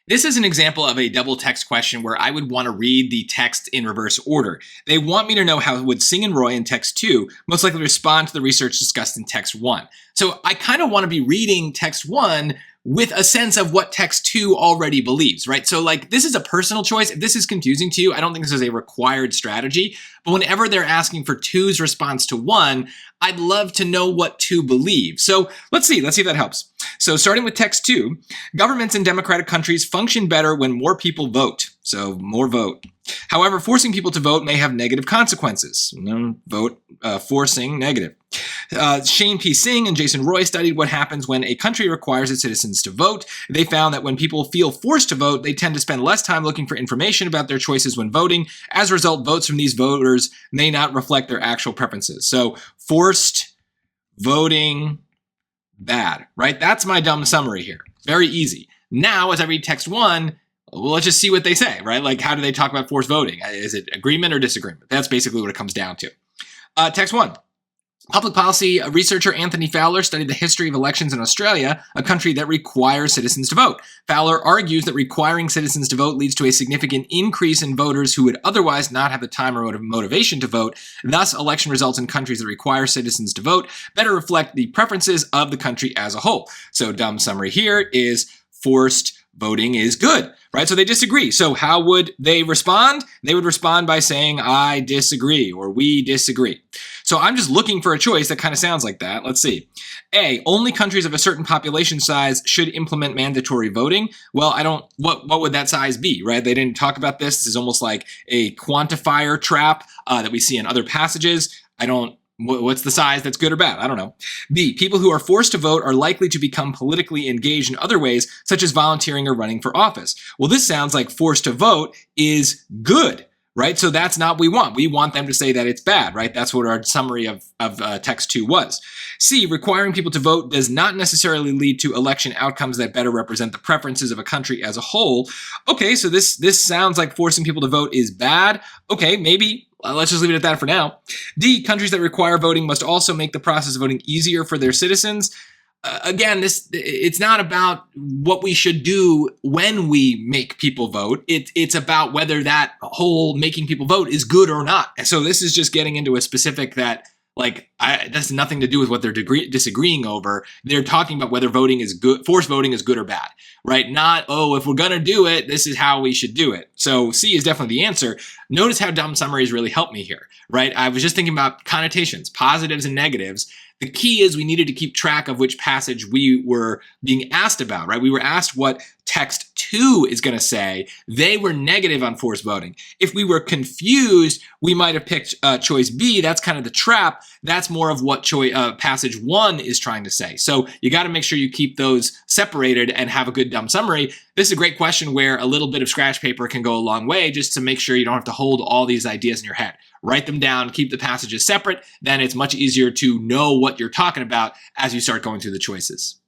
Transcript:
This is an example of a double text question where I would want to read the text in reverse order. They want me to know how would Singh and Roy in text 2 most likely respond to the research discussed in text 1. So I kind of want to be reading text 1 with a sense of what text 2 already believes, right? So like this is a personal choice. If this is confusing to you, I don't think this is a required strategy, but whenever they're asking for 2's response to 1, I'd love to know what 2 believes. So let's see if that helps. So starting with text 2, governments in democratic countries function better when more people vote. So more vote. However, forcing people to vote may have negative consequences. Forcing, negative. Shane P. Singh and Jason Roy studied what happens when a country requires its citizens to vote. They found that when people feel forced to vote, they tend to spend less time looking for information about their choices when voting. As a result, votes from these voters may not reflect their actual preferences. So forced voting, bad, right? That's my dumb summary here. Very easy. Now, as I read text 1, well, let's just see what they say, right? Like, how do they talk about forced voting? Is it agreement or disagreement? That's basically what it comes down to. Text 1. Public policy researcher Anthony Fowler studied the history of elections in Australia, a country that requires citizens to vote. Fowler argues that requiring citizens to vote leads to a significant increase in voters who would otherwise not have the time or motivation to vote. Thus, election results in countries that require citizens to vote better reflect the preferences of the country as a whole. So, dumb summary here is forced voting is good, right? So they disagree. So how would they respond? They would respond by saying, I disagree, or we disagree. So I'm just looking for a choice that kind of sounds like that. Let's see. A, only countries of a certain population size should implement mandatory voting. Well, what would that size be, right? They didn't talk about this. This is almost like a quantifier trap that we see in other passages. What's the size that's good or bad? I don't know. B, people who are forced to vote are likely to become politically engaged in other ways, such as volunteering or running for office. Well, this sounds like forced to vote is good, right? So that's not what we want. We want them to say that it's bad, right? That's what our summary of text 2 was. C, requiring people to vote does not necessarily lead to election outcomes that better represent the preferences of a country as a whole. Okay, so this sounds like forcing people to vote is bad. Okay, maybe. Let's just leave it at that for now. D, countries that require voting must also make the process of voting easier for their citizens. Again, it's not about what we should do when we make people vote. It's about whether that whole making people vote is good or not. And so this is just getting into a specific that that's nothing to do with what they're disagreeing over. They're talking about whether voting is good, forced voting is good or bad, right? Not, if we're going to do it, this is how we should do it. So C is definitely the answer. Notice how dumb summaries really help me here, right? I was just thinking about connotations, positives and negatives. The key is we needed to keep track of which passage we were being asked about, right? We were asked what text 2 is going to say. They were negative on forced voting. If we were confused, we might have picked choice B. That's kind of the trap. That's more of what passage 1 is trying to say. So you got to make sure you keep those separated and have a good dumb summary. This is a great question where a little bit of scratch paper can go a long way just to make sure you don't have to hold all these ideas in your head. Write them down, keep the passages separate, then it's much easier to know what you're talking about as you start going through the choices.